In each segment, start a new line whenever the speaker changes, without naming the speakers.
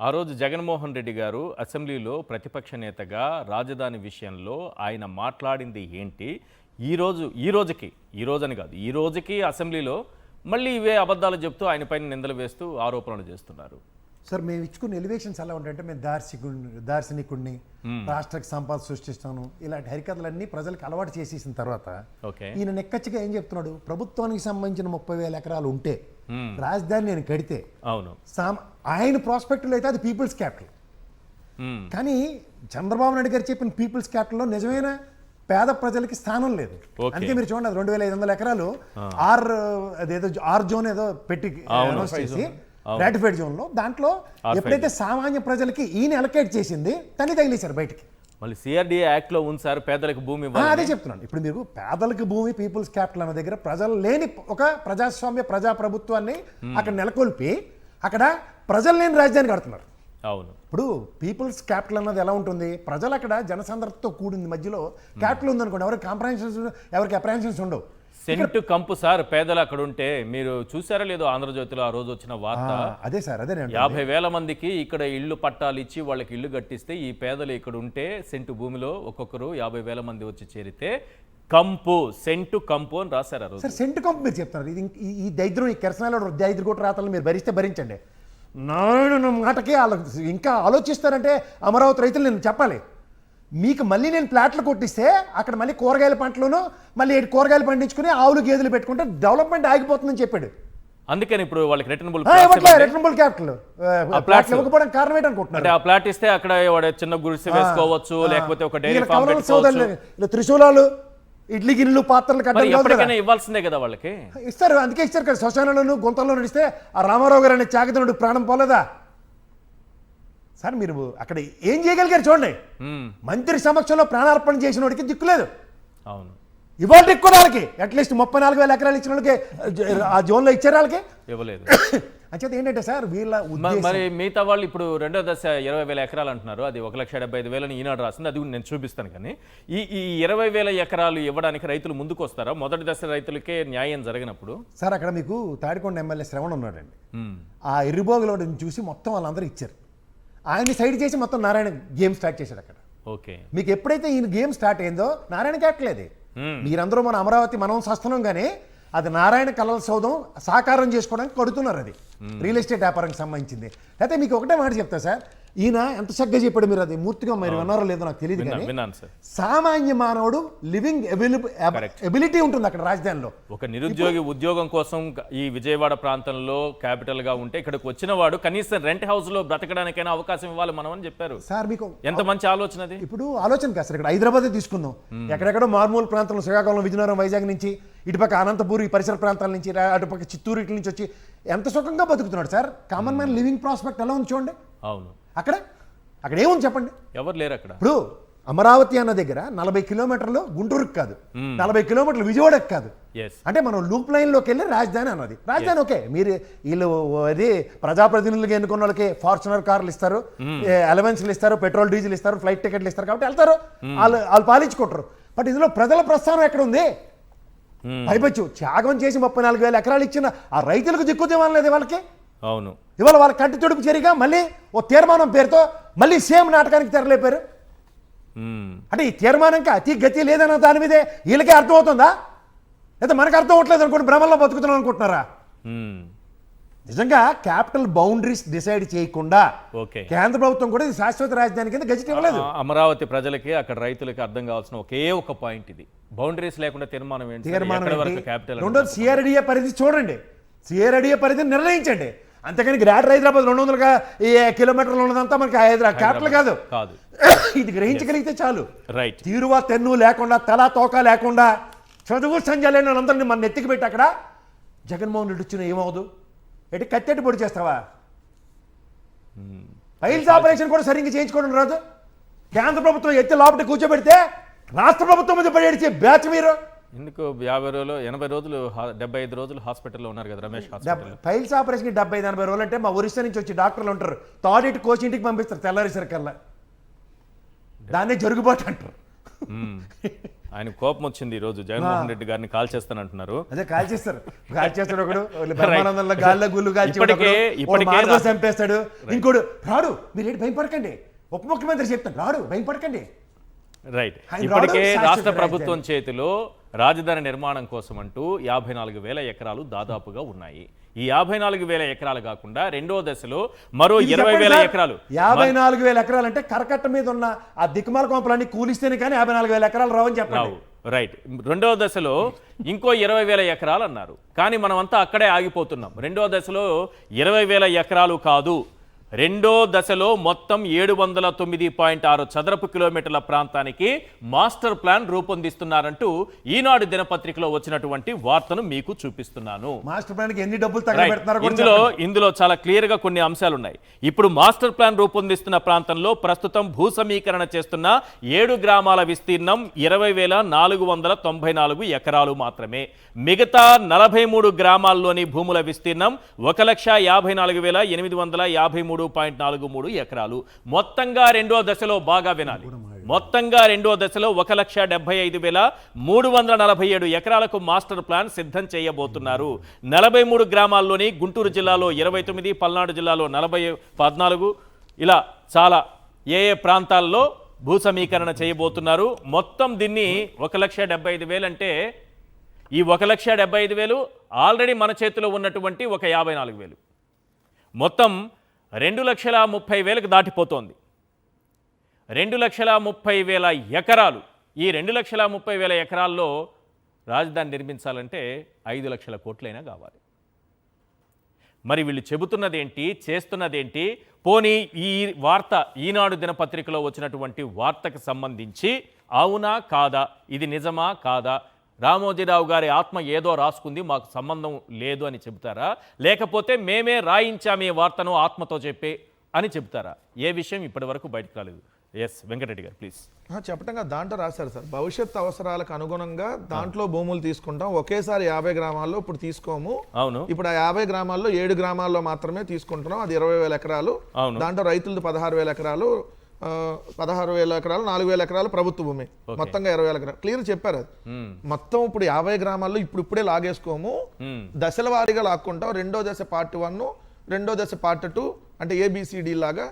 ఆ రోజు జగన్మోహన్ రెడ్డి గారు అసెంబ్లీలో ప్రతిపక్ష నేతగా రాజధాని విషయంలో ఆయన మాట్లాడింది ఏంటి? ఈ రోజని కాదు, ఈ రోజుకి అసెంబ్లీలో మళ్ళీ ఇవే అబద్ధాలు చెప్తూ ఆయన పైన నిందలు వేస్తూ ఆరోపణలు చేస్తున్నారు.
సార్ మేము ఇచ్చుకున్న ఎలివేషన్స్ ఎలా ఉంటాయంటే మేము దార్శనికుడిని రాష్ట్రకి సంపద సృష్టిస్తాను ఇలాంటి హరికథలన్నీ ప్రజలకు అలవాటు చేసేసిన తర్వాత ఈయన నెక్కచ్చిగా ఏం చెప్తున్నాడు, ప్రభుత్వానికి సంబంధించిన 30,000 ఎకరాలు ఉంటే రాజధాని నేను కడితే
అవును
ఆయన ప్రాస్పెక్టులో అయితే అది పీపుల్స్ క్యాపిటల్. కానీ చంద్రబాబు నాయుడు గారు చెప్పిన పీపుల్స్ క్యాపిటల్లో నిజమైన పేద ప్రజలకి స్థానం లేదు. అందుకే మీరు చూడండి, 2,500 ఎకరాలు ఆర్ జోన్ ఏదో పెట్టి అనౌన్స్ చేసి రాటిఫైడ్ జోన్ లో దాంట్లో ఎప్పుడైతే సామాన్య ప్రజలకి ఈయన అలకేట్ చేసింది తన్ని తగిలేశారు బయటికి.
మళ్ళీ సిఆర్డీఏ యాక్ట్ లో ఉంది సార్ పేదలకు భూమి.
అదే చెప్తున్నాను, ఇప్పుడు మీరు పేదలకు భూమి పీపుల్స్ క్యాపిటల్ అన్న దగ్గర ప్రజలు లేని ఒక ప్రజాస్వామ్య ప్రభుత్వాన్ని అక్కడ నెలకొల్పి అక్కడ ప్రజలు లేని రాజధాని కడుతున్నారు.
అవును,
ఇప్పుడు పీపుల్స్ క్యాపిటల్ అన్నది ఎలా ఉంటుంది, ప్రజలు అక్కడ జనసందర్భతో కూడింది, మధ్యలో క్యాపిటల్ ఉందనుకోండి, ఎవరికి కాంప్రహెన్షన్స్ ఎవరికి అప్రహెన్షన్స్ ఉండవు.
సెంటు కంపు సార్ పేదలు అక్కడ ఉంటే మీరు చూసారా లేదో ఆంధ్రజ్యోతిలో ఆ రోజు వచ్చిన వార్త.
అదే సార్, అదే
50,000 మందికి ఇక్కడ ఇళ్ళు పట్టాలు ఇచ్చి వాళ్ళకి ఇల్లు కట్టిస్తే ఈ పేదలు ఇక్కడ ఉంటే సెంటు భూమిలో ఒక్కొక్కరు 50,000 మంది వచ్చి చేరితే కంపు సెంటు కంపు అని రాశారు ఆ రోజు.
సార్ సెంటు కంపు మీరు చెప్తున్నారు, ఇది ఈ దైద్రం, ఈ కెరసనాలో దైద్రకోట రాతలు మీరు భరిస్తే భరించండి. నాయన మాటకి వాళ్ళకి ఇంకా ఆలోచిస్తారంటే అమరావతి రైతులు నేను చెప్పాలి, మీకు మళ్ళీ నేను ప్లాట్లు కొట్టిస్తే అక్కడ మళ్ళీ కూరగాయల పంటలను మళ్ళీ కూరగాయలు పండించుకుని ఆవులు గేదెలు పెట్టుకుంటే డెవలప్మెంట్ ఆగిపోతుందని చెప్పాడు.
అందుకని ఇప్పుడు వాళ్ళకి రిటర్నబుల్
క్యాపిటల్ ప్లాట్లు ఇవ్వకపోవడానికి కారణం ఏంటనుకుంటున్నారు,
ఆ ప్లాట్ ఇస్తే అక్కడ చిన్న గుడిసె వేసుకోవచ్చు, లేకపోతే ఒక డైరీ ఫార్మ్ పెట్టుకోవచ్చు.
త్రిశూలాలు ఇడ్లీ గిన్నెలు పాత్రలు
కట్టడం ఇవ్వాల్సిందే కదా వాళ్ళకి.
ఇస్తారు, అందుకే ఇస్తారు కదా. శ్మశానంలోను గుంతల్లో నడిస్తే ఆ రామారావు గారు అనే చాకితనుడు ప్రాణం పోలేదా సార్? మీరు అక్కడ ఏం చేయగలిగారు చూడండి. మంత్రి సమక్షంలో ప్రాణార్పణ చేసిన వాడికి దిక్కులేదు.
అవును,
ఇవాళ ఎక్కువ వాళ్ళకి అట్లీస్ట్ 34,000 ఎకరాలు ఇచ్చిన వాళ్ళకి ఆ జోన్లో ఇచ్చారు, వాళ్ళకి ఇవ్వలేదు. అంచేత ఏంటంటే సార్ వీళ్ళ
మరి మిగతా వాళ్ళు ఇప్పుడు రెండో దశ 20,000 ఎకరాలు అంటున్నారు, అది 1,75,000 ఈనాడు రాసింది, అది నేను చూపిస్తాను. కానీ ఈ 20,000 ఎకరాలు ఇవ్వడానికి రైతులు ముందుకు వస్తారా? మొదటి దశ రైతులకే న్యాయం జరిగినప్పుడు
సార్ అక్కడ మీకు తాడికొండ ఎమ్మెల్యే శ్రవణ్ ఉన్నాడండి, ఆ ఎర్రిబోగులో చూసి మొత్తం వాళ్ళందరూ ఇచ్చారు. ఆయన్ని సైడ్ చేసి మొత్తం నారాయణ గేమ్ స్టార్ట్ చేశాడు అక్కడ.
ఓకే,
మీకు ఎప్పుడైతే ఈయన గేమ్ స్టార్ట్ అయిందో నారాయణ కట్టలేదు. మీరందరూ మన అమరావతి మనం సస్తున్నాం, కానీ అది నారాయణ కళల సౌధం సాకారం చేసుకోవడానికి కడుతున్నారు. అది రియల్ ఎస్టేట్ వ్యాపారానికి సంబంధించింది. అయితే మీకు ఒకటే మాట చెప్తా సార్, ఈయన ఎంత చక్కగా చెప్పాడు, మీరు అది మూర్తిగా మీరు విన్నారో లేదో నాకు తెలియదు, కానీ సామాన్య మానవుడు లివింగ్ ఎబిలిటీ ఉంటుంది అక్కడ రాజధానిలో.
ఒక నిరుద్యోగి ఉద్యోగం కోసం ఈ విజయవాడ ప్రాంతంలో క్యాపిటల్ గా ఉంటే ఇక్కడికి వచ్చిన వాడు కనీసం రెంట్ హౌస్ లో బ్రతకడానికైనా అవకాశం ఇవ్వాలి మనం అని చెప్పారు
సార్. మీకు
ఎంత మంచి ఆలోచన అది.
ఇప్పుడు ఆలోచన కాదు సార్, ఇక్కడ హైదరాబాద్ తీసుకుందాం, ఎక్కడెక్కడో మారుమూల ప్రాంతంలో శ్రీకాకుళం, విజయనగరం, వైజాగ్ నుంచి ఇటుపక్క అనంతపూర్, ఈ పరిసర ప్రాంతాల నుంచి అటుపక్క చిత్తూరు, ఇట్ల నుంచి వచ్చి ఎంత సుఖంగా బతుకుతున్నాడు sir. Common man living prospect ఎలా ఉంది చూడండి.
అవును,
అక్కడ ఏముంది చెప్పండి,
ఎవరు లేరు అక్కడ.
ఇప్పుడు అమరావతి అన్న దగ్గర 40 కిలోమీటర్లు గుంటూరుకి కాదు, 40 కిలోమీటర్లు విజయవాడకి కాదు. అంటే మనం లూప్ లైన్లోకి వెళ్ళి రాజధాని అన్నది. రాజధాని ఓకే, మీరు వీళ్ళు అది ప్రజాప్రతినిధులుగా ఎన్నుకున్న వాళ్ళకి ఫార్చునర్ కార్లు ఇస్తారు, అలవెన్స్లు ఇస్తారు, పెట్రోల్ డీజిల్ ఇస్తారు, ఫ్లైట్ టికెట్లు ఇస్తారు, కాబట్టి వెళ్తారు, వాళ్ళు పాలించుకుంటారు. బట్ ఇందులో ప్రజల ప్రస్థానం ఎక్కడ ఉంది? పైపచ్చు త్యాగం చేసి 34,000 ఎకరాలు ఇచ్చిన ఆ రైతులకు దిక్కుదేమని లేదు వాళ్ళకి.
అవును,
ఇవాళ వాళ్ళ కంటి తొడుపు జరిగా మళ్ళీ ఓ తీర్మానం పేరుతో మళ్ళీ సేమ్ నాటకానికి తెరలేపారు. అంటే ఈ తీర్మానంకి అతి గతి లేదన్న దాని మీదే వీళ్ళకే అర్థమవుతుందా, లేదా మనకు అర్థం అవ్వట్లేదు అనుకోండి, భ్రమంలో బతుకుతున్నాం అనుకుంటున్నారా? నిజంగా క్యాపిటల్ బౌండరీస్ డిసైడ్ చేయకుండా కేంద్ర ప్రభుత్వం కూడా ఇది శాశ్వత రాజధాని కింద గెజిట్ ఇవ్వలేదు.
అమరావతి ప్రజలకి అక్కడ రైతులకి అర్థం కావాల్సిన ఒకే ఒక పాయింట్ ఇది, బౌండరీస్ లేకుండా తీర్మానం ఏంటి?
రెండోది సిఆర్డీఏ పరిధి చూడండి, సిఆర్డీఏ పరిధిని నిర్ణయించండి. అంతేకాని గ్రేటర్ హైదరాబాద్ 200 కిలోమీటర్లు ఉన్నదంతా మనకి క్యాపిటల్ కాదు. ఇది గ్రహించగలిగితే చాలు.
రైట్,
తీరువా తెన్ను లేకుండా తలా తోక లేకుండా చదువు సంజయ్ లేని వాళ్ళందరినీ మన నెత్తికి పెట్టి అక్కడ జగన్మోహన్ రెడ్డి వచ్చిన ఏమవుదు, ఎటు కత్తెట్టు పొడి చేస్తావా? ఫైల్స్ ఆపరేషన్ కూడా సరిగ్గా చేయించుకోవడం రాదు. కేంద్ర ప్రభుత్వం ఎత్తి లోపల కూర్చోబెడితే రాష్ట్ర ప్రభుత్వం మీద పడేడిచే బ్యాచ్ మీరు.
ఎందుకు 50 రోజులు 80 రోజులు 75 రోజులు హాస్పిటల్లో ఉన్నారు కదా రమేష్ హాస్పిటల్.
ఫైల్స్ ఆపరేషన్కి 70-80 రోజులు అంటే మా ఒరిస్సా నుంచి వచ్చి డాక్టర్లు ఉంటారు, తాడిటి కోచ్ ఇంటికి పంపిస్తారు తెల్లారేసరికల్లా, దాన్నే జరుగుబాటు అంటారు.
ఆయన కోపం వచ్చింది ఈ రోజు జగన్మోహన్ రెడ్డి గారిని కాల్ చేస్తానంటున్నారు.
అదే కాల్చేస్తాడు ఒకడు బ్రహ్మానందంలో గాల్లో గుళ్ళు కాల్చి
ఇప్పటికే
చంపేస్తాడు, ఇంకోడు రాడు మీరు ఏంటి భయపడకండి, ఉప ముఖ్యమంత్రి చెప్తాను రాడు భయపడకండి.
రైట్, ఇప్పటికే రాష్ట్ర ప్రభుత్వం చేతిలో రాజధాని నిర్మాణం కోసం అంటూ 54,000 ఎకరాలు దాదాపుగా ఉన్నాయి. ఈ 54,000 ఎకరాలు కాకుండా రెండో దశలో మరో 20,000 ఎకరాలు.
54,000 ఎకరాలు అంటే కరకట్ట మీద ఉన్న ఆ దిక్కుమాల కొంపలన్నీ కూలిస్తేనే కానీ 54,000 ఎకరాలు రావని చెప్పారు.
రైట్, రెండో దశలో ఇంకో 20,000 ఎకరాలు అన్నారు. కానీ మనమంతా అక్కడే ఆగిపోతున్నాం. రెండో దశలో 20,000 ఎకరాలు కాదు, రెండో దశలో మొత్తం 709.6 చదరపు కిలోమీటర్ల ప్రాంతానికి మాస్టర్ ప్లాన్ రూపొందిస్తున్నారంటూ ఈనాడు దినపత్రికలో వచ్చినటువంటి వార్తను మీకు చూపిస్తున్నాను.
మాస్టర్ ప్లాన్ కి ఎన్ని డబ్బులు తగలబెడుతున్నారు
ఇందులో చాలా క్లియర్ గా కొన్ని అంశాలు ఉన్నాయి. ఇప్పుడు మాస్టర్ ప్లాన్ రూపొందిస్తున్న ప్రాంతంలో ప్రస్తుతం భూ సమీకరణ చేస్తున్న 7 గ్రామాల విస్తీర్ణం 20,494 ఎకరాలు మాత్రమే. మిగతా 43 గ్రామాల్లోని భూముల విస్తీర్ణం 1,54,853.43 ఎకరాలు. మొత్తంగా రెండో దశలో బాగా వినాలి, మొత్తంగా రెండో దశలో 1,75,347 ఎకరాలకు మాస్టర్ ప్లాన్ సిద్ధం చేయబోతున్నారు. 43 గ్రామాల్లోని గుంటూరు జిల్లాలో 29, పల్నాడు జిల్లాలో 14 ఇలా చాలా ఏ ప్రాంతాల్లో భూ సమీకరణ చేయబోతున్నారు. మొత్తం దీన్ని 1,75,000 అంటే ఈ 1,75,000 ఆల్రెడీ మన చేతిలో ఉన్నటువంటి ఒక 54,000 మొత్తం 2,30,000కి దాటిపోతోంది. 2,30,000 ఎకరాలు. ఈ 2,30,000 ఎకరాల్లో రాజధాని నిర్మించాలంటే 5 లక్షల కోట్లైనా కావాలి. మరి వీళ్ళు చెబుతున్నదేంటి, చేస్తున్నదేంటి? పోనీ ఈ వార్త ఈనాడు దినపత్రికలో వచ్చినటువంటి వార్తకు సంబంధించి అవునా కాదా, ఇది నిజమా కాదా, రామోజీరావు గారి ఆత్మ ఏదో రాసుకుంది మాకు సంబంధం లేదు అని చెబుతారా, లేకపోతే మేమే రాయించాము ఈ వార్తను ఆత్మతో చెప్పే అని చెబుతారా? ఏ విషయం ఇప్పటి వరకు బయటకు రాలేదు. ఎస్ వెంకటరెడ్డి గారు ప్లీజ్.
చెప్పటంగా దాంట్లో రాశారు సార్, భవిష్యత్ అవసరాలకు అనుగుణంగా దాంట్లో భూములు తీసుకుంటాం, ఒకేసారి 50 గ్రామాల్లో ఇప్పుడు తీసుకోము.
అవును,
ఇప్పుడు ఆ 50 గ్రామాల్లో 7 గ్రామాల్లో మాత్రమే తీసుకుంటున్నాం, అది 20,000 ఎకరాలు. దాంట్లో రైతులది 16,000 ఎకరాలు, 16,000 ఎకరాలు, 4,000 ఎకరాలు ప్రభుత్వ భూమి, మొత్తంగా 20,000 ఎకరాలు క్లియర్ చెప్పారు. అది మొత్తం ఇప్పుడు 50 గ్రామాల్లో ఇప్పుడే లాగేసుకోము, దశల వారీగా లాక్కుంటాం. రెండో దశ పార్ట్ 1, రెండో దశ పార్ట్ 2 అంటే ABCD లాగా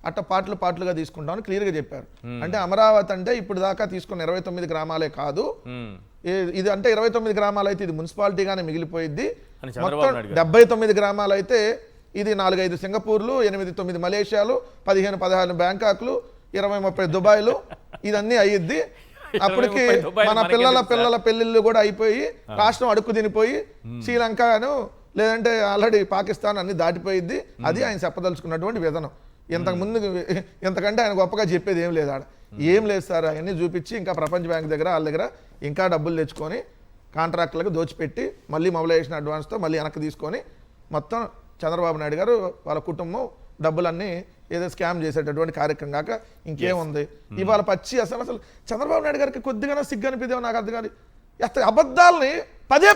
అట్ట పార్ట్లుగా తీసుకుంటామని క్లియర్ గా చెప్పారు. అంటే అమరావతి అంటే ఇప్పుడు దాకా తీసుకున్న 29 గ్రామాలే కాదు, ఇది అంటే 29 గ్రామాలు అయితే ఇది మున్సిపాలిటీగానే మిగిలిపోయింది. మొత్తం 79 గ్రామాలు అయితే ఇది 4-5 సింగపూర్లు, 8-9 మలేషియాలు, 15-16 బ్యాంకాక్లు, 20-30 దుబాయ్లు, ఇదన్నీ అయ్యిద్ది. అప్పటికి మన పిల్లల పెళ్లిళ్ళు కూడా అయిపోయి రాష్ట్రం అడుక్కు తినిపోయి శ్రీలంకను లేదంటే ఆల్రెడీ పాకిస్తాన్ అన్ని దాటిపోయిద్ది. అది ఆయన చెప్పదలుచుకున్నటువంటి విధానం. ఇంతకుముందు ఇంతకంటే ఆయన గొప్పగా చెప్పేది ఏం లేదు, ఆడ ఏం లేదు సార్. అవన్నీ చూపించి ఇంకా ప్రపంచ బ్యాంక్ దగ్గర వాళ్ళ దగ్గర ఇంకా డబ్బులు తెచ్చుకొని కాంట్రాక్టులకు దోచిపెట్టి మళ్ళీ మొబిలైజేషన్ అడ్వాన్స్తో మళ్ళీ వెనక్కి తీసుకొని మొత్తం చంద్రబాబు నాయుడు గారు వాళ్ళ కుటుంబం డబ్బులన్నీ ఏదో స్కామ్ చేసేటటువంటి కార్యక్రమం కాక ఇంకేముంది. ఇవాళ పచ్చి అసలు చంద్రబాబు నాయుడు గారికి కొద్దిగా సిగ్గు అనిపిదేమో నాకు అర్థం కాదు. అబద్ధాలని పదే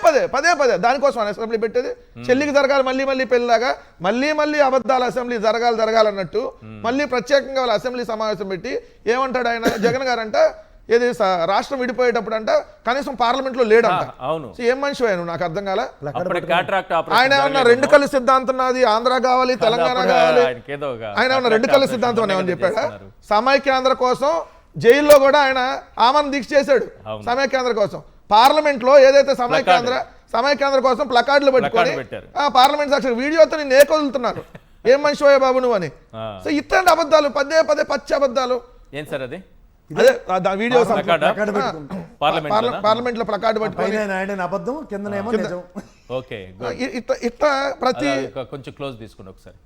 దానికోసం అసెంబ్లీ పెట్టేది. చెల్లికి జరగాలి మళ్ళీ పెళ్ళిలాగా మళ్ళీ అబద్ధాలు అసెంబ్లీ జరగాలన్నట్టు మళ్ళీ ప్రత్యేకంగా వాళ్ళ అసెంబ్లీ సమావేశం పెట్టి ఏమంటాడు ఆయన జగన్ గారు అంట, ఏది రాష్ట్రం విడిపోయేటప్పుడు అంట కనీసం పార్లమెంట్ లో లేడంట. ఏం మనిషి ఆయన నాకు అర్థం కాల. ఆయన ఏమన్నా 2 కళ్ళు సిద్ధాంతం నాది, ఆంధ్ర కావాలి తెలంగాణ కావాలి, ఆయన ఏమన్నా 2 కళ్ళు సిద్ధాంతం ఏమని చెప్పాడా? సమైక్యాంధ్ర కోసం జైల్లో కూడా ఆయన ఆమరణ దీక్ష చేశాడు. సమైక్యాంధ్ర కోసం పార్లమెంట్ లో ఏదైతే సమైక్యాంధ్ర కోసం ప్లకార్డులు పెట్టుకొని పార్లమెంట్ సాక్షి వీడియోతో నేను ఏకొదులుతున్నారు. ఏం మనిషి బాబు నువ్వు అని. సో ఇట్లాంటి అబద్ధాలు పదే పచ్చి అబద్ధాలు.
ఏం సార్ అది?
అదే వీడియో పార్లమెంట్ లో ప్లకార్డు పట్టుకొని
అబద్ధం కిందనేమో నిజం.
ఓకే,
ఇట్లా ప్రతి
కొంచెం క్లోజ్ తీసుకోండి ఒకసారి.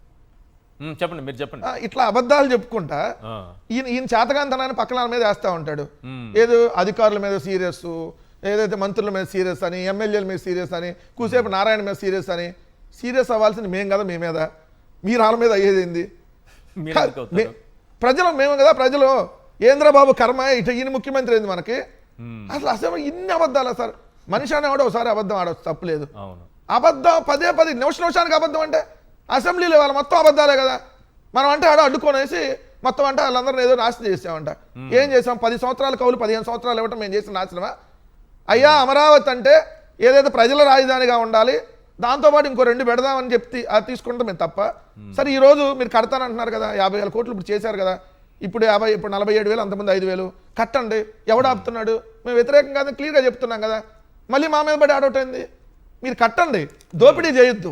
చెప్పండి, మీరు చెప్పండి.
ఇట్లా అబద్ధాలు చెప్పుకుంటా ఈయన చేతగాంతనాన్ని పక్కన మీద వేస్తా ఉంటాడు. ఏదో అధికారుల మీద సీరియస్, ఏదైతే మంత్రుల మీద సీరియస్ అని, ఎమ్మెల్యేల మీద సీరియస్ అని, కూసేపు నారాయణ మీద సీరియస్ అని. సీరియస్ అవ్వాల్సింది మేం కదా, మీ మీద, మీరు వాళ్ళ మీద అయ్యేది ప్రజలు, మేము కదా ప్రజలు. ఏంద్రబాబు కర్మ ఇటు ఈయన ముఖ్యమంత్రి అయింది మనకి. అసలు ఇన్ని అబద్ధాలు సార్. మనిషి అనేవాడు ఒకసారి అబద్ధం ఆడవచ్చు, తప్పులేదు. అబద్ధం పదే నిమిషానికి అబద్ధం అంటే అసెంబ్లీలో వాళ్ళ మొత్తం అబద్ధాలే కదా. మనం అంటే ఆడ అడ్డుకొనేసి మొత్తం అంటే వాళ్ళందరినీ ఏదో నాశనం చేసామంట. ఏం చేసాం? 10 సంవత్సరాల కౌలు 15 సంవత్సరాలు ఇవ్వటం మేము చేసిన నాశనమా? అయ్యా అమరావతి అంటే ఏదైతే ప్రజల రాజధానిగా ఉండాలి, దాంతోపాటు ఇంకో 2 పెడదామని చెప్పి అది తీసుకుంటాం మేము తప్ప. సరే ఈ రోజు మీరు కడతానంటున్నారు కదా, 50,000 కోట్లు ఇప్పుడు చేశారు కదా, ఇప్పుడు 47,000, అంతమంది 5,000 కట్టండి. ఎవడు ఆపుతున్నాడు? మేము వ్యతిరేకం కాదని క్లియర్గా చెప్తున్నాం కదా. మళ్ళీ మా మీద పడి ఆడవుతుంది. మీరు కట్టండి, దోపిడీ చేయొద్దు.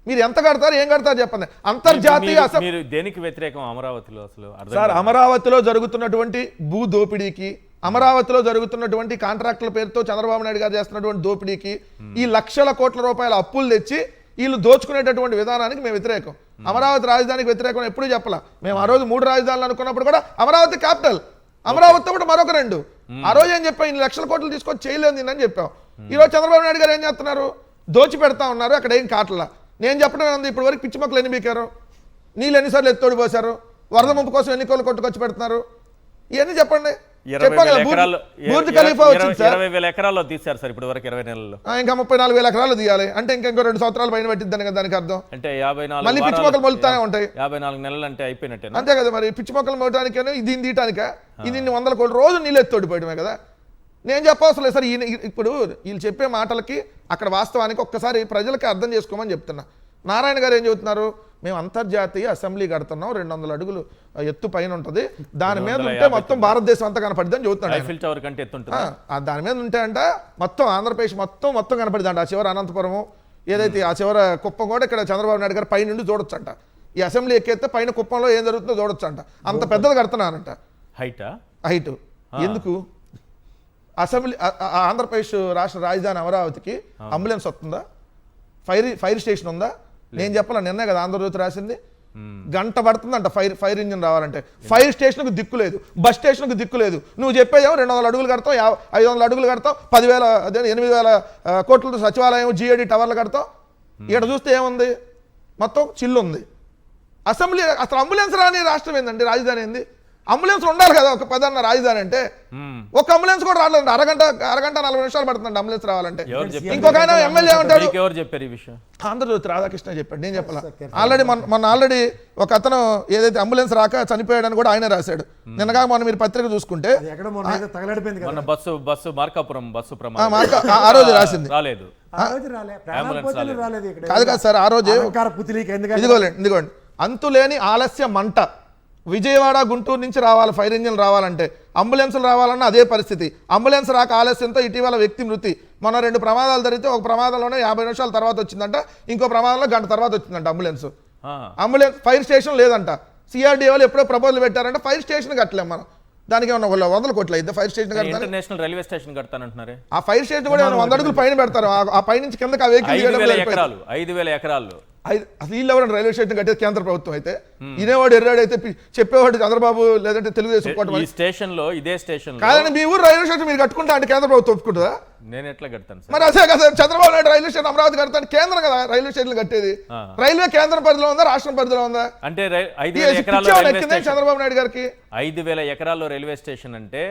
మీరు ఎంత కడతారు, ఏం కడతారు చెప్పండి. అంతర్జాతీయ
మీరు దేనికి వ్యతిరేకం అమరావతిలో అసలు
సార్, అమరావతిలో జరుగుతున్నటువంటి భూ దోపిడీకి, అమరావతిలో జరుగుతున్నటువంటి కాంట్రాక్టుల పేరుతో చంద్రబాబు నాయుడు గారు చేస్తున్నటువంటి దోపిడీకి, ఈ లక్షల కోట్ల రూపాయల అప్పులు తెచ్చి వీళ్ళు దోచుకునేటటువంటి విధానానికి మేము వ్యతిరేకం. అమరావతి రాజధానికి వ్యతిరేకం ఎప్పుడూ చెప్పాల. మేము ఆ రోజు 3 రాజధానులు అనుకున్నప్పుడు కూడా అమరావతి క్యాపిటల్, అమరావతితో కూడా మరొక 2. ఆ రోజు ఏం చెప్పాం? ఇన్ని లక్షల కోట్లు తీసుకొని చేయలేదు అని చెప్పాం. ఈ రోజు చంద్రబాబు నాయుడు గారు ఏం చేస్తున్నారు? దోచి పెడతా ఉన్నారు. అక్కడ ఏం కాటలా. నేను చెప్పడం ఉంది, ఇప్పటి వరకు పిచ్చి మొక్కలు ఎన్ని బీకారు, నీళ్ళు ఎన్నిసార్లు ఎత్తోడి పోసారు, వరద ముంపు కోసం ఎన్ని కోళ్ళు కొట్టుకొచ్చి పెడుతున్నారు, ఇవన్నీ చెప్పండి.
20,000 ఎకరాల్లో తీశారు సార్ ఇప్పటి వరకు 20 నెలల్లో.
ఇంకా 34,000 ఎకరాలు తీయాలి అంటే ఇంకో 2 సంవత్సరాలు పైన పట్టిద్దని కదా దానికి అర్థం.
అంటే 54
మళ్ళీ పిచ్చి మొక్కలు మొలుతానే ఉంటాయి.
54 నెలలు అంటే అయిపోయినట్టే
అంతే కదా. మరి పిచ్చి మొక్కలు మొలటానికేనో దీన్ని తీయటానికా? ఇది 100 కోట్ల రోజు నీళ్ళు ఎత్తోడి పోయడమే కదా. నేను చెప్పవసరం లేదు సార్. ఇప్పుడు వీళ్ళు చెప్పే మాటలకి అక్కడ వాస్తవానికి ఒక్కసారి ప్రజలకి అర్థం చేసుకోమని చెప్తున్నా. నారాయణ గారు ఏం చెబుతున్నారు? మేము అంతర్జాతీయ అసెంబ్లీ కడుతున్నాం, 200 అడుగులు ఎత్తు పైన ఉంటుంది, దాని మీద ఉంటే మొత్తం భారతదేశం అంతా కనపడిద్ది అని చెబుతున్నాడు. దాని మీద ఉంటే అంట మొత్తం ఆంధ్రప్రదేశ్ మొత్తం కనపడిద్ది అంట. ఆ చివరి అనంతపురము ఏదైతే ఆ చివర కుప్పం కూడా ఇక్కడ చంద్రబాబు నాయుడు గారు పై నుండి చూడొచ్చంట. ఈ అసెంబ్లీ ఎక్కేస్తే పైన కుప్పంలో ఏం జరుగుతుందో చూడొచ్చంట. అంత పెద్దది కడుతున్నానంట. హైట్ ఎందుకు? అసెంబ్లీ ఆంధ్రప్రదేశ్ రాష్ట్ర రాజధాని అమరావతికి అంబులెన్స్ వస్తుందా? ఫైర్ స్టేషన్ ఉందా? నేను చెప్పాల, నిన్నే కదా ఆంధ్రజ్యోతి రాసింది. గంట పడుతుందంట ఫైర్ ఇంజిన్ రావాలంటే. ఫైర్ స్టేషన్కు దిక్కు లేదు, బస్ స్టేషన్కు దిక్కు లేదు. నువ్వు చెప్పేదేమో 200 అడుగులు కడతావు, 500 అడుగులు కడతావు, 10,000 అదే 8,000 కోట్లతో సచివాలయం GAD టవర్లు కడతావు. ఇక్కడ చూస్తే ఏముంది? మొత్తం చిల్లు ఉంది. అసెంబ్లీ అసలు అంబులెన్స్ రాని రాష్ట్రం ఏందండి? రాజధాని ఏంది? అంబులెన్స్ ఉండాలి కదా ఒక పదన్న రాజధాని అంటే. ఒక అంబులెన్స్ కూడా రాలేదు. అరగంట 40 నిమిషాలు పడుతుంది అంబులెన్స్ రావాలంటే. ఇంకొక ఆయన ఎమ్మెల్యే ఉంటాడు, ఆంధ్రజ్యోతి రాధాకృష్ణ చెప్పాడు, నేను చెప్పాల. ఆల్రెడీ ఒక అతను ఏదైతే అంబులెన్స్ రాక చనిపోయాడని కూడా ఆయన రాశాడు. నిన్నగా మొన్న మీరు పత్రిక చూసుకుంటే ఆ రోజు రాసింది. కాదు సార్, ఆ రోజు ఇదిగోండి, అంతులేని ఆలస్య మంట. విజయవాడ గుంటూరు నుంచి రావాలి ఫైర్ ఇంజిన్ రావాలంటే, అంబులెన్సులు రావాలన్నా అదే పరిస్థితి. అంబులెన్స్ రాక ఆలస్యంతో ఇటీవల వ్యక్తి మృతి. మొన్న 2 ప్రమాదాలు జరిగితే ఒక ప్రమాదంలోనే 50 నిమిషాల తర్వాత వచ్చిందంట, ఇంకో ప్రమాదంలో గంట తర్వాత వచ్చిందంట అంబులెన్స్. ఫైర్ స్టేషన్ లేదంట. CRDA వాళ్ళు ఎప్పుడో ప్రపోజల్ పెట్టారంటే ఫైర్ స్టేషన్ కట్టలేం మనం. దానికి ఏమన్నా 100 కోట్లు అయితే fire station
international railway station కడతానంటున్నారు.
ఆ ఫైర్ స్టేషన్ కూడా 100 అడుగులు పైన పెడతారు. ఆ పై నుంచి కిందకి ఆ వెహికల్
5,000 ఎకరాలు.
అసలు వీళ్ళు ఎవరైనా రైల్వే స్టేషన్ కట్టేది కేంద్ర ప్రభుత్వం అయితే, ఇదేవాడు ఎర్రాడైతే చెప్పేవాడు చంద్రబాబు లేదంటే తెలుగుదేశం
ఇదే స్టేషన్
కాదని మీ ఊరు రైల్వే స్టేషన్ మీరు కట్టుకుంటా అంటే కేంద్ర ప్రభుత్వం ఒప్పుకుంటుందా?
నేను ఎట్లా కడతాను?
మరి అదే కదా చంద్రబాబు నాయుడు రైల్వే స్టేషన్ అమరావతి కడతాను. కేంద్రం కదా రైల్వే స్టేషన్ కట్టేది. రైల్వే కేంద్ర పరిధిలో ఉందా, రాష్ట్రం పరిధిలో ఉందా?
అంటే 5,000 ఎకరాలు
చంద్రబాబు నాయుడు గారికి
5,000 ఎకరాల్లో రైల్వే స్టేషన్ అంటే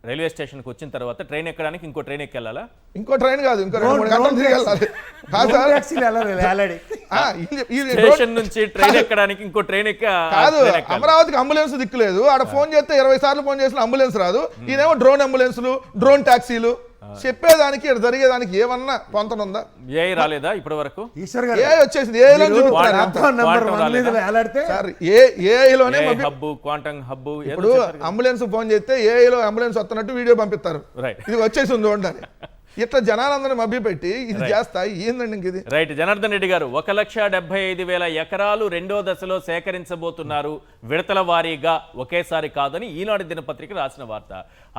రైల్వే స్టేషన్ కి వచ్చిన తర్వాత ట్రైన్ ఎక్కడానికి ఇంకో ట్రైన్ ఎక్కెళ్ళాలా?
ఇంకో ట్రైన్ కాదు, ఇంకో 2-3 గంటలు తిరిగి వెళ్ళాలి.
స్టేషన్ నుంచి ట్రైన్ ఎక్కడానికి ఇంకో ట్రైన్
కాదు. అమరావతికి అంబులెన్స్ దిక్కులేదు. ఆడ ఫోన్ చేస్తే 20 సార్లు ఫోన్ చేసిన అంబులెన్స్ రాదు. ఈయనేమో డ్రోన్ అంబులెన్సులు, డ్రోన్ టాక్సీలు. చెప్పేదానికి జరిగేదానికి ఏమన్నా పొంతనుందా?
ఏఐ రాలేదా ఇప్పటి వరకు?
ఏఐ వచ్చేసింది. ఇప్పుడు అంబులెన్స్ ఫోన్ చేస్తే ఏఐలో అంబులెన్స్ వస్తున్నట్టు వీడియో పంపిస్తారు. ఇది వచ్చేసింది చూడండి. ఇట్లా జనాలందరినీ మభ్య పెట్టి ఇది చేస్తా ఏందండి ఇంకది.
రైట్. జనార్దన్ రెడ్డి గారు, 1,75,000 ఎకరాలు 2వ దశలో సేకరించబోతున్నారు, విడతల వారీగా ఒకేసారి కాదని ఈనాడు దినపత్రిక రాసిన వార్త.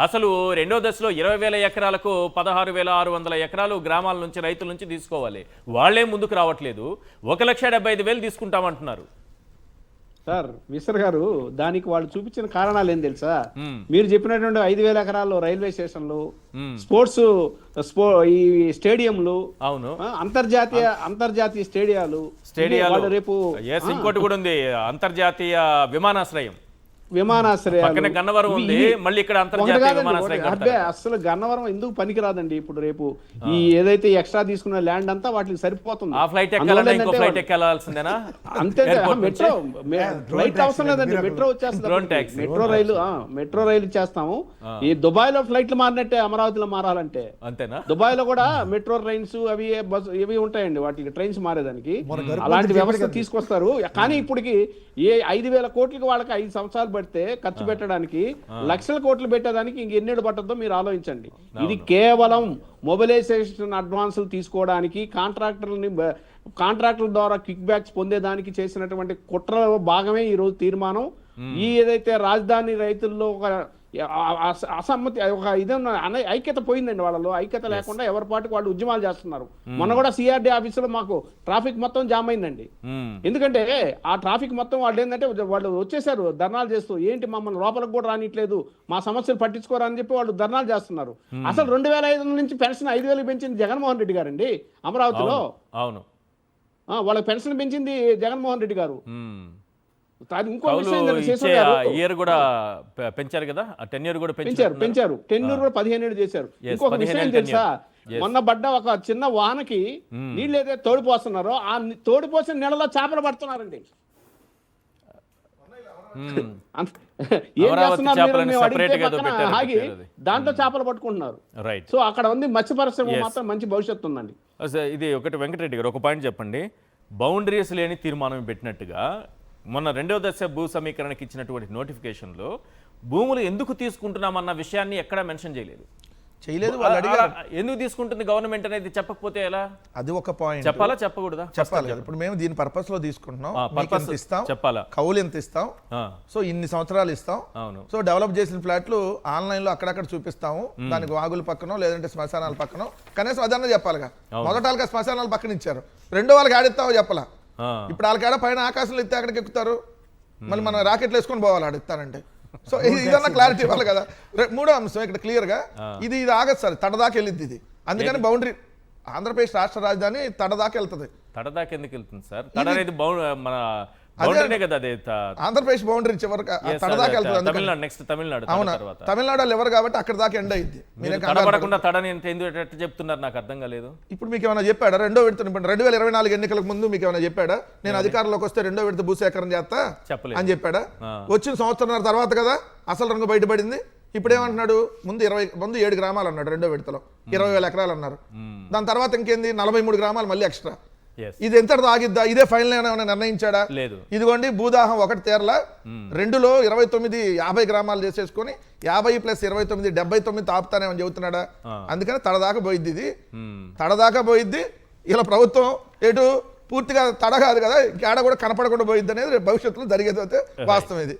అసలు 2వ దశలో 20,000 ఎకరాలకు 16,600 ఎకరాలు గ్రామాల నుంచి రైతుల నుంచి తీసుకోవాలి. వాళ్లే ముందుకు రావట్లేదు. 1,75,000 తీసుకుంటామంటున్నారు.
సార్ మిశ్ర గారు, దానికి వాళ్ళు చూపించిన కారణాలు ఏం తెలుసా? మీరు చెప్పినటువంటి 5,000 ఎకరాల్లో రైల్వే స్టేషన్లు, స్పోర్ట్స్ ఈ స్టేడియంలు,
అవును,
అంతర్జాతీయ స్టేడియాలు
రేపు ఇంకోటి కూడా ఉంది, అంతర్జాతీయ విమానాశ్రయం.
విమానాశ్రయాలు
పక్కనే గన్నవరం ఉంది, మళ్ళీ ఇక్కడ అంతర్జాతీయ విమానాశ్రయం
అబ్బే అసలు గన్నవరం ఎందుకు పనికిరాదండి. ఇప్పుడు రేపు ఈ ఏదైతే ఎక్స్ట్రా తీసుకున్న ల్యాండ్ అంతా వాటికి సరిపోతుంది.
ఆ ఫ్లైట్ ఎక్కాలన్నా ఇంకో ఫ్లైట్ ఎక్కాల్సిందేనా?
అంతే, మెట్రో ఫ్లైట్ అవసరం లేదండి, మెట్రో వచ్చేస్తుంది. మెట్రో రైలు ఇచ్చేస్తాము. ఈ దుబాయ్ లో ఫ్లైట్లు మారినట్టే అమరావతిలో మారాలంటే
అంతేనా?
దుబాయ్ లో కూడా మెట్రో ట్రైన్స్ అవి బస్ ఇవి ఉంటాయండి, వాటికి ట్రైన్స్ మారేదానికి అలాంటి వ్యవస్థ తీసుకొస్తారు. కానీ ఇప్పటికి ఏ 5,000 కోట్లకి వాళ్ళకి 5 సంవత్సరాలు పడితే ఖర్చు పెట్టడానికి లక్షల కోట్లు పెట్టేదానికి ఇంకెన్నేడు పట్టద్దో మీరు ఆలోచించండి. ఇది కేవలం మొబిలైజేషన్ అడ్వాన్సులు తీసుకోవడానికి కాంట్రాక్టర్ల ద్వారా కిక్ బ్యాక్స్ పొందేదానికి చేసినటువంటి కుట్రలో భాగమే ఈ రోజు తీర్మానం. ఈ ఏదైతే రాజధాని రైతుల్లో ఒక అసమ్మతి, ఒక ఇదన్న ఐక్యత పోయిందండి వాళ్ళలో. ఐక్యత లేకుండా ఎవరి పాటికి వాళ్ళు ఉద్యమాలు చేస్తున్నారు. మొన్న కూడా సిఆర్డీ ఆఫీసులో మాకు ట్రాఫిక్ మొత్తం జామ్ అయిందండి. ఎందుకంటే ఆ ట్రాఫిక్ మొత్తం వాళ్ళు ఏంటంటే వాళ్ళు వచ్చేసారు ధర్నాలు చేస్తూ, ఏంటి మమ్మల్ని లోపలికి కూడా రానిట్లేదు, మా సమస్యలు పట్టించుకోరని చెప్పి వాళ్ళు ధర్నాలు చేస్తున్నారు. అసలు 2005 నుంచి పెన్షన్ 5,000 పెంచింది జగన్మోహన్ రెడ్డి గారండి అమరావతిలో.
అవును,
వాళ్ళకి పెన్షన్ పెంచింది జగన్మోహన్ రెడ్డి గారు. ఇంకో
ఇయర్ కూడా పెంచారు కదా, టెన్యూర్ కూడా
పెంచారు. టెన్యూర్ కూడా 15 ఏళ్ళు చేశారు. ఇంకొక విషయం తెలుసా, మొన్న పడ్డ ఒక చిన్న వానకి నీళ్ళు ఏదైతే తోడిపోస్తున్నారో ఆ తోడిపోసిన నీళ్ళలో చేపలు పడుతున్నారండి. ఏం చేస్తున్నారు ఆగి దాంట్లో చేపలు పట్టుకుంటున్నారు. సో అక్కడ ఉంది మత్స్య పరిశ్రమ మాత్రం మంచి భవిష్యత్తు ఉందండి.
ఇది ఒకటి వెంకటరెడ్డి గారు ఒక పాయింట్ చెప్పండి. బౌండరీస్ లేని తీర్మానం పెట్టినట్టుగా మొన్న 2వ దశ భూ సమీకరణకి ఇచ్చినటువంటి నోటిఫికేషన్లో భూములు ఎందుకు తీసుకుంటున్నామన్న విషయాన్ని ఎక్కడా మెన్షన్ చేయలేదు. వాళ్ళు అడిగారు ఎందుకు తీసుకుంటుంది గవర్నమెంట్ అనేది చెప్పకపోతే ఎలా?
అది ఒక పాయింట్.
చెప్పాలా చెప్పకూడదా?
చెప్పాలి. ఇప్పుడు మేము దీని పర్పస్ లో తీసుకుంటున్నాం, ఇస్తాం,
చెప్పాలా,
కౌలు ఎంత ఇస్తాం, సో ఇన్ని సంవత్సరాలు ఇస్తాం.
అవును,
సో డెవలప్ చేసిన ఫ్లాట్లు ఆన్లైన్ లో అక్కడక్కడ చూపిస్తాము, దానికి వాగుల పక్కనో లేదంటే శ్మశానాల పక్కనో కనీసం అదన్నా చెప్పాలిగా. మొదట వాళ్ళకి శ్మశానాల పక్కన ఇచ్చారు, రెండో వాళ్ళకి ఆడిస్తామో చెప్పాలా. ఇప్పుడు వాళ్ళకి ఆడ పైన ఆకాశంలో ఇస్తే అక్కడికి ఎక్కుతారు, మళ్ళీ మనం రాకెట్లు వేసుకొని పోవాలి ఆడిస్తానంటే. సో ఇదన్నా క్లారిటీ ఇవ్వాలి కదా. మూడో అంశం ఇక్కడ క్లియర్ గా ఇది ఆగదు సార్, తడదాకా వెళ్ళింది ఇది. అందుకని బౌండరీ ఆంధ్రప్రదేశ్ రాష్ట్ర రాజధాని తడదాకా వెళ్తుంది.
తడదాకా ఎందుకు వెళ్తుంది సార్? తడ అనేది మన బౌండరీనే కదా, అదే
ఆంధ్రప్రదేశ్ బౌండరీ చివరి తడదాకా వెళ్తుంది.
తమిళనాడు నెక్స్ట్ తమిళనాడు.
అవునా, తమిళనాడు వాళ్ళు ఎవరు కాబట్టి అక్కడ దాకా ఎండ్ అయింది.
తడబడకుండా తడని ఎందుకు చెప్తున్నారు నాకు అర్థం కాలేదు.
ఇప్పుడు మీకు ఏమైనా చెప్పాడా రెండో విడత 2024 ఎన్నికలకు ముందు మీకు ఏమైనా చెప్పాడా నేను అధికారంలోకి వస్తే రెండో విడత భూసేకరణ చేస్తా అని చెప్పాడా? వచ్చిన సంవత్సరం తర్వాత కదా అసలు రంగు బయటపడింది. ఇప్పుడు ఏమంటున్నాడు, ముందు 7 గ్రామాలు అన్నాడు, రెండో విడతలో 20,000 ఎకరాలు అన్నారు. దాని తర్వాత ఇంకేంది 43 గ్రామాలు మళ్ళీ ఎక్స్ట్రా. ఇది ఎంత ఆగిద్దా? ఇదే ఫైనల్ ఏమైనా నిర్ణయించాడా?
లేదు.
ఇదిగోండి భూదాహం 1 తేరల 2లో 29 50 గ్రామాలు చేసేసుకొని 50 + 29 79 ఆపుతానేమని చెబుతున్నాడా? అందుకని తడదాకా పోయిద్ది ఇది, తడదాకా పోయిద్ది. ఇలా ప్రభుత్వం ఎటు పూర్తిగా తడ కాదు కదా, ఏడ కూడా కనపడకుండా పోయిద్ది అనేది భవిష్యత్తులో జరిగేది అయితే వాస్తవం ఇది.